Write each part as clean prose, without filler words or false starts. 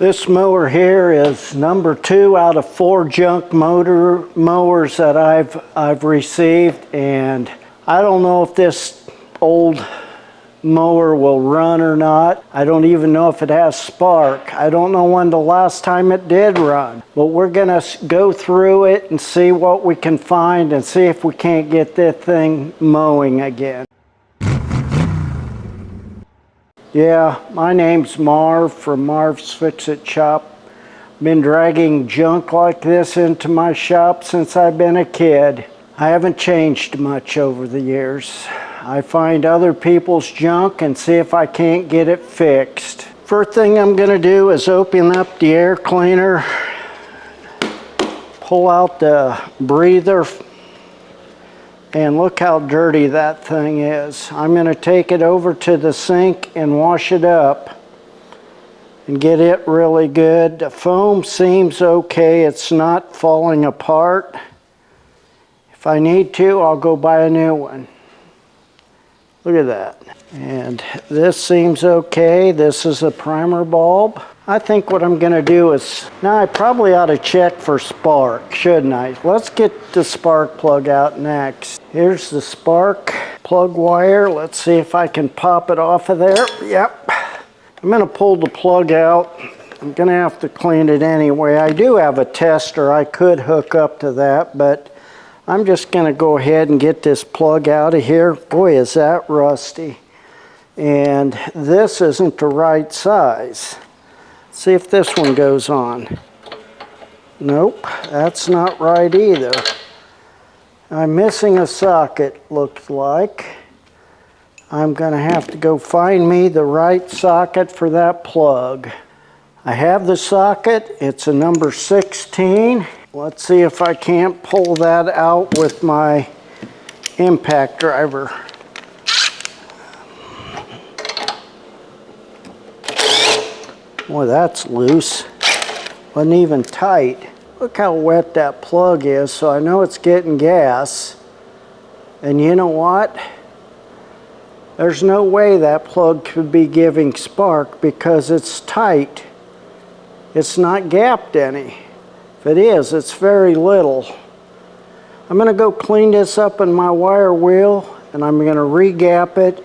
This mower here is number 2 out of 4 junk mowers that I've received, and I don't know if this old mower will run or not. I don't even know if it has spark. I don't know when the last time it did run, but we're gonna go through it and see what we can find and see if we can't get this thing mowing again. Yeah, my name's Marv from Marv's Fixit shop. Been dragging junk like this into my shop since I've been a kid. I haven't changed much over the years. I find other people's junk and see if I can't get it fixed. First thing I'm gonna do is open up the air cleaner, pull out the breather, and look how dirty that thing is. I'm gonna take it over to the sink and wash it up and get it really good. The foam seems okay, it's not falling apart. If I need to, I'll go buy a new one. Look at that. And this seems okay. This is a primer bulb. I think what I'm gonna do is, now I probably ought to check for spark, shouldn't I? Let's get the spark plug out next. Here's the spark plug wire. Let's see if I can pop it off of there. Yep. I'm gonna pull the plug out. I'm gonna have to clean it anyway. I do have a tester I could hook up to that, but I'm just gonna go ahead and get this plug out of here. Boy, is that rusty. And this isn't the right size. See if this one goes on. Nope, that's not right either. I'm missing a socket, looks like. I'm gonna have to go find me the right socket for that plug. I have the socket, it's a number 16. Let's see if I can't pull that out with my impact driver. Boy, that's loose. Wasn't even tight. Look how wet that plug is, so I know it's getting gas. And you know what? There's no way that plug could be giving spark because it's tight. It's not gapped any. If it is, it's very little. I'm gonna go clean this up in my wire wheel, and I'm gonna re-gap it,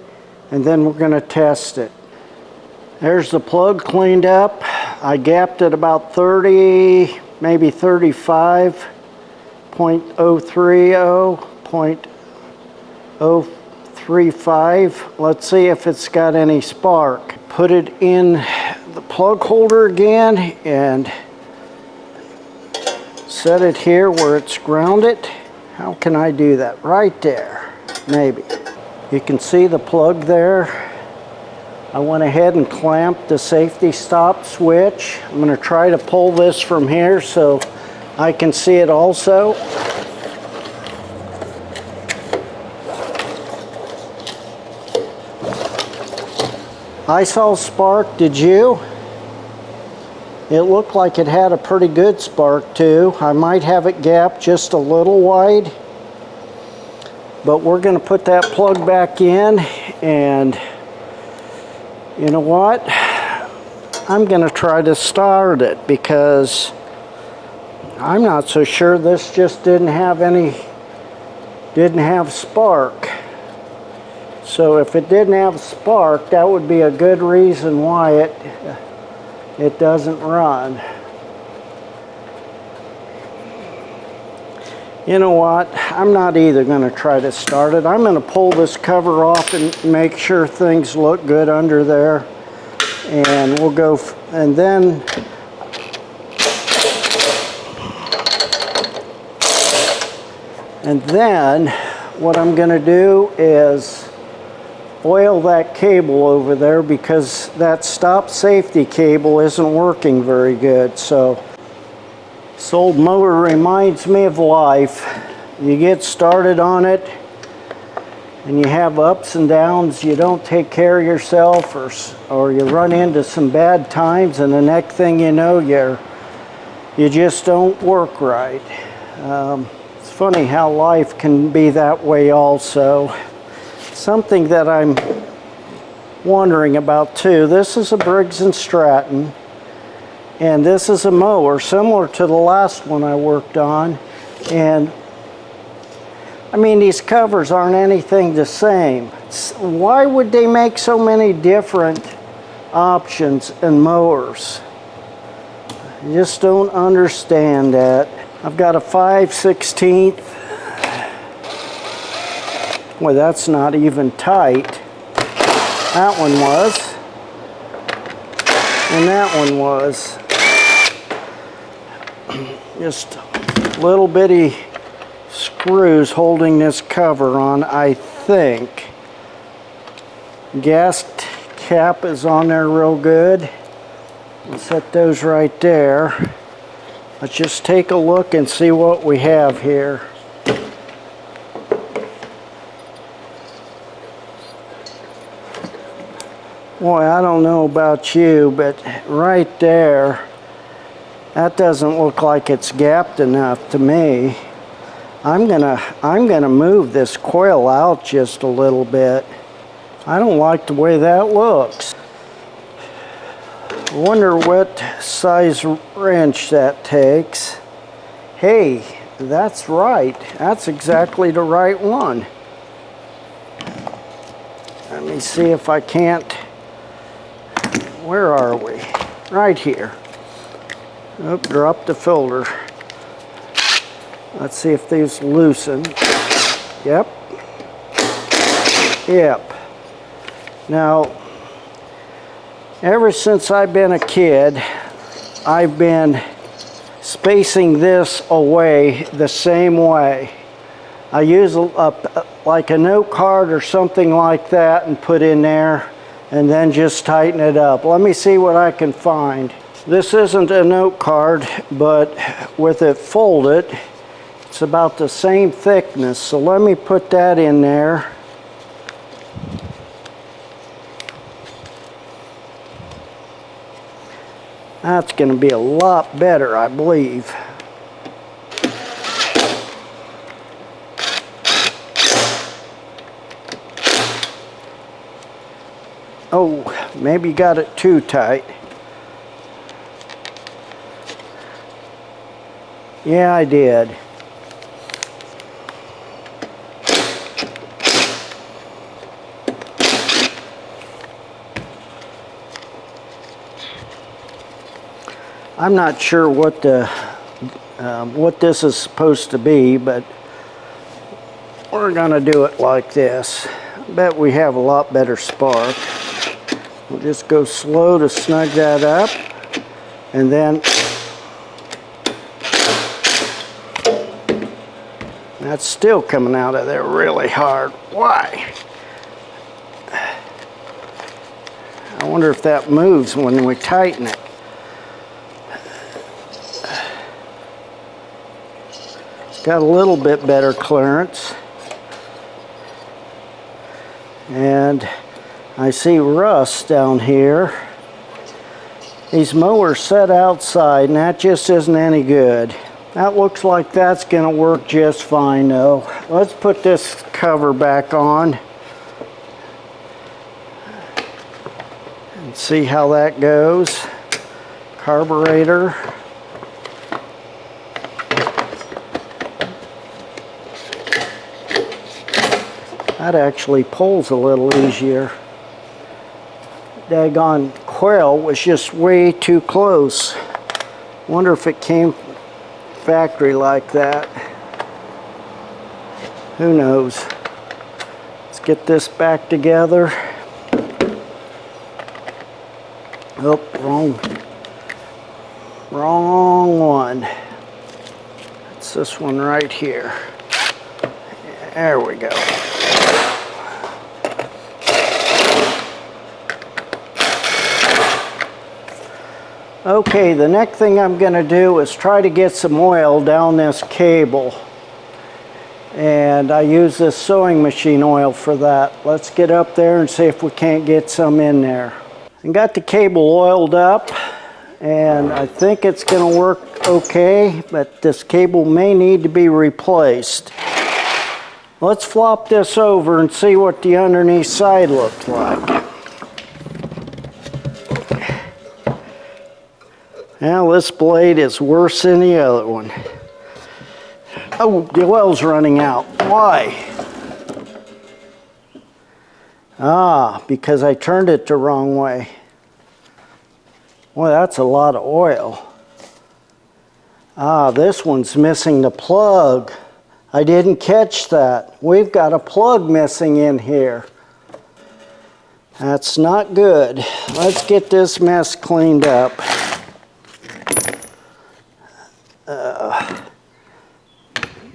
and then we're gonna test it. There's the plug cleaned up. I gapped it about 30, maybe 35, 0.030, 0.035. Let's see if it's got any spark. Put it in the plug holder again and set it here where it's grounded. How can I do that? Right there, maybe. You can see the plug there. I went ahead and clamped the safety stop switch. I'm gonna try to pull this from here so I can see it also. I saw spark, did you? It looked like it had a pretty good spark too. I might have it gapped just a little wide, but we're gonna put that plug back in, and you know what? I'm gonna try to start it because I'm not so sure this just didn't have spark. So if it didn't have spark, that would be a good reason why it doesn't run. You know what? I'm not either gonna try to start it. I'm gonna pull this cover off and make sure things look good under there. And we'll go, and then what I'm gonna do is oil that cable over there because that stop safety cable isn't working very good. So this old mower reminds me of life. You get started on it and you have ups and downs. You don't take care of yourself, or you run into some bad times, and the next thing you know, you just don't work right. It's funny how life can be that way also. Something that I'm wondering about too. This is a Briggs & Stratton, And this is a mower similar to the last one I worked on. And I mean, these covers aren't anything the same. Why would they make so many different options in mowers? I just don't understand that. I've got a 5/16. Well, that's not even tight. That one was. And that one was. Just little bitty screws holding this cover on, I think. Gas cap is on there real good. I'll set those right there. Let's just take a look and see what we have here. Boy, I don't know about you, but right there, that doesn't look like it's gapped enough to me. I'm gonna move this coil out just a little bit. I don't like the way that looks. I wonder what size wrench that takes. Hey, that's right. That's exactly the right one. Let me see if I can't. Where are we? Right here. Oh, drop the filter. Let's see if these loosen. Yep. Yep. Now, ever since I've been a kid, I've been spacing this away the same way. I use like a note card or something like that and put in there and then just tighten it up. Let me see what I can find. This isn't a note card, but with it folded, it's about the same thickness. So let me put that in there. That's going to be a lot better, I believe. Oh, maybe got it too tight. Yeah, I did. I'm not sure what this is supposed to be, but we're gonna do it like this. I bet we have a lot better spark. We'll just go slow to snug that up, and then that's still coming out of there really hard. Why? I wonder if that moves when we tighten it. Got a little bit better clearance. And I see rust down here. These mowers set outside, and that just isn't any good. That looks like that's gonna work just fine though. Let's put this cover back on and see how that goes. Carburetor. That actually pulls a little easier. Daggone coil was just way too close. Wonder if it came factory like that. Who knows? Let's get this back together. Oh, wrong one. It's this one right here. There we go. Okay, the next thing I'm going to do is try to get some oil down this cable. And I use this sewing machine oil for that. Let's get up there and see if we can't get some in there. I got the cable oiled up, and I think it's going to work okay, but this cable may need to be replaced. Let's flop this over and see what the underneath side looks like. Now this blade is worse than the other one. Oh, the oil's running out. Why? Ah, because I turned it the wrong way. Well, that's a lot of oil. Ah, this one's missing the plug. I didn't catch that. We've got a plug missing in here. That's not good. Let's get this mess cleaned up.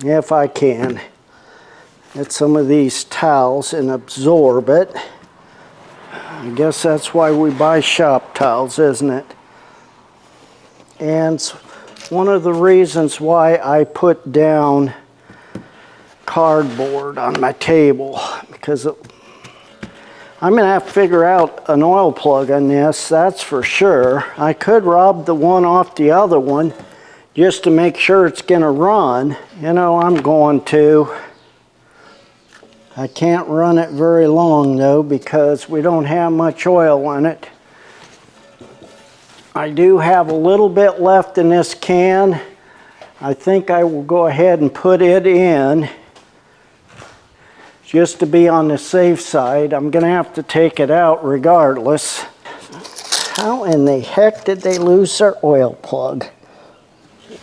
If I can. Get some of these towels and absorb it. I guess that's why we buy shop towels, isn't it? And one of the reasons why I put down cardboard on my table, because I'm going to have to figure out an oil plug on this, that's for sure. I could rob the one off the other one just to make sure it's going to run. You know, I'm going to. I can't run it very long though because we don't have much oil in it. I do have a little bit left in this can. I think I will go ahead and put it in just to be on the safe side. I'm going to have to take it out regardless. How in the heck did they lose their oil plug?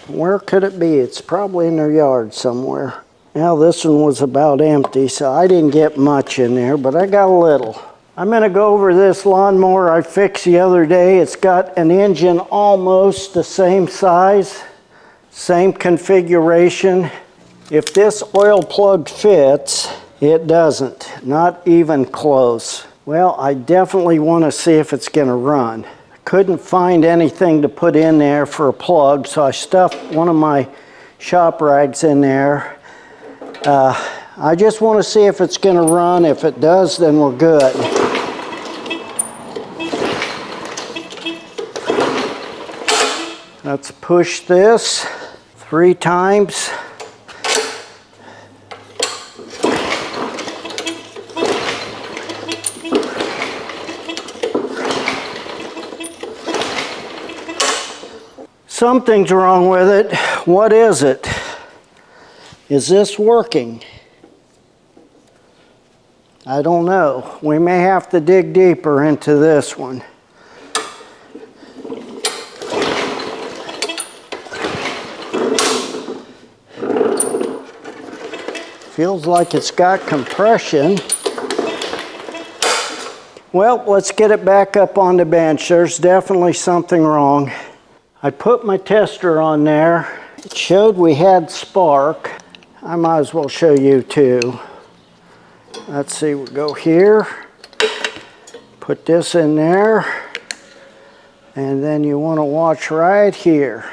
Where could it be? It's probably in their yard somewhere. Now this one was about empty, so I didn't get much in there, but I got a little. I'm going to go over this lawnmower I fixed the other day. It's got an engine almost the same size, same configuration. If this oil plug fits, it doesn't, not even close. Well, I definitely want to see if it's going to run. Couldn't find anything to put in there for a plug, so I stuffed one of my shop rags in there. I just want to see if it's going to run. If it does, then we're good. Let's push this 3 times. Something's wrong with it. What is it? Is this working? I don't know. We may have to dig deeper into this one. Feels like it's got compression. Well, let's get it back up on the bench. There's definitely something wrong. I put my tester on there. It showed we had spark. I might as well show you too. Let's see, we'll go here, put this in there, and then you want to watch right here.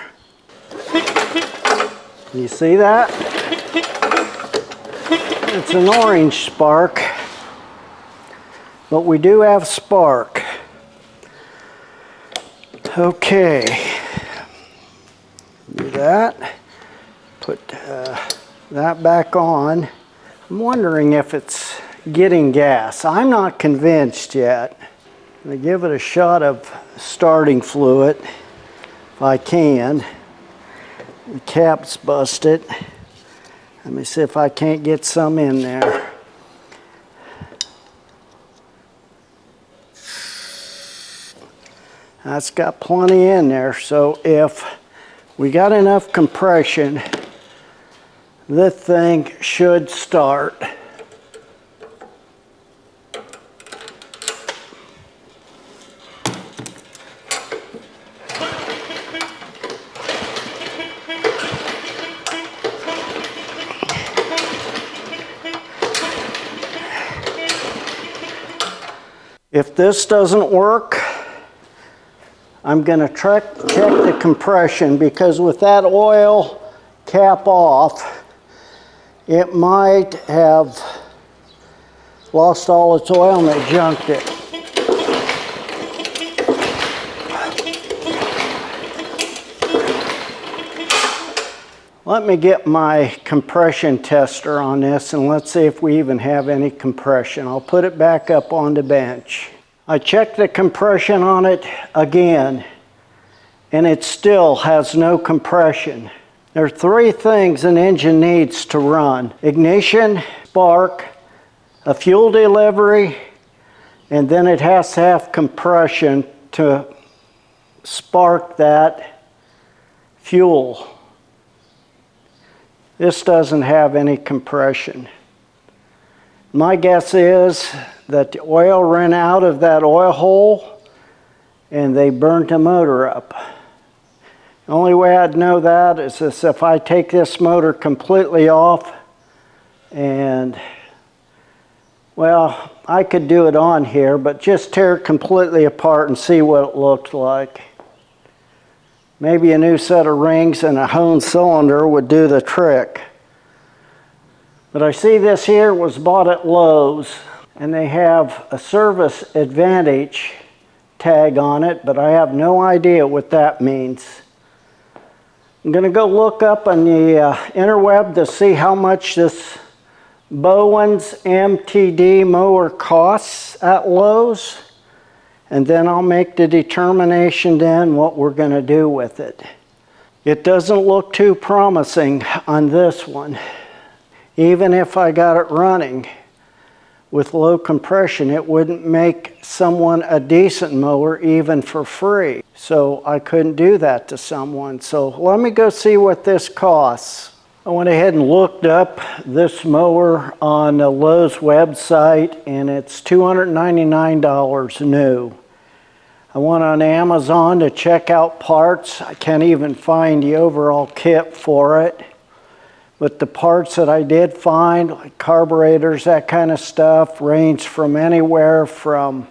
You see that? It's an orange spark, but we do have spark. Okay, do that, put that back on. I'm wondering if it's getting gas. I'm not convinced yet. I'm going to give it a shot of starting fluid if I can. The cap's busted. Let me see if I can't get some in there. That's got plenty in there, so if we got enough compression, this thing should start. If this doesn't work, I'm going to check the compression, because with that oil cap off, it might have lost all its oil and it junked it. Let me get my compression tester on this and let's see if we even have any compression. I'll put it back up on the bench. I checked the compression on it again, and it still has no compression. There are three things an engine needs to run: ignition, spark, a fuel delivery, and then it has to have compression to spark that fuel. This doesn't have any compression. My guess is that the oil ran out of that oil hole and they burnt the motor up. The only way I'd know that is if I take this motor completely off, and well, I could do it on here, but just tear it completely apart and see what it looked like. Maybe a new set of rings and a honed cylinder would do the trick. But I see this here was bought at Lowe's, and they have a service advantage tag on it, but I have no idea what that means. I'm going to go look up on the interweb to see how much this Bowens MTD mower costs at Lowe's, and then I'll make the determination then what we're going to do with it. It doesn't look too promising on this one. Even if I got it running with low compression, it wouldn't make someone a decent mower even for free. So I couldn't do that to someone. So let me go see what this costs. I went ahead and looked up this mower on the Lowe's website, and it's $299 new. I went on Amazon to check out parts. I can't even find the overall kit for it. But the parts that I did find, like carburetors, that kind of stuff, range from anywhere from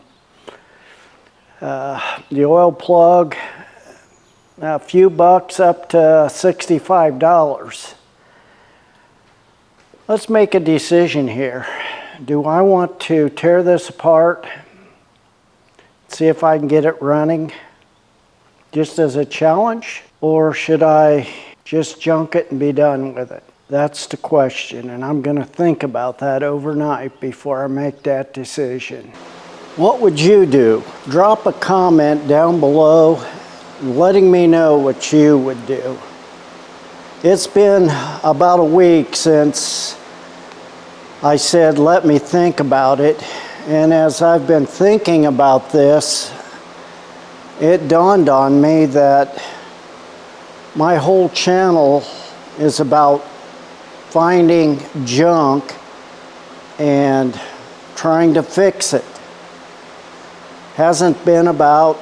the oil plug, a few bucks, up to $65. Let's make a decision here. Do I want to tear this apart, see if I can get it running just as a challenge, or should I just junk it and be done with it? That's the question, and I'm going to think about that overnight before I make that decision. What would you do? Drop a comment down below letting me know what you would do. It's been about a week since I said let me think about it, and as I've been thinking about this, it dawned on me that my whole channel is about finding junk and trying to fix it. Hasn't been about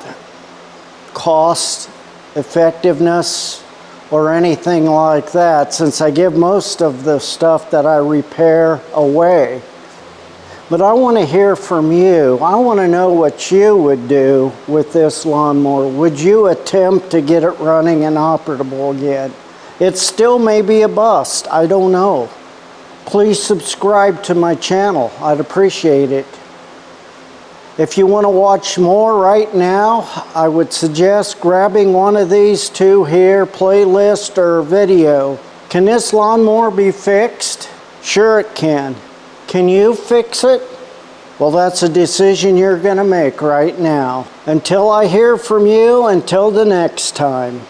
cost, effectiveness, or anything like that, since I give most of the stuff that I repair away. But I want to hear from you. I want to know what you would do with this lawnmower. Would you attempt to get it running and operable again? It still may be a bust. I don't know. Please subscribe to my channel. I'd appreciate it. If you want to watch more right now, I would suggest grabbing one of these two here, playlist or video. Can this lawnmower be fixed? Sure it can. Can you fix it? Well, that's a decision you're going to make right now. Until I hear from you, until the next time.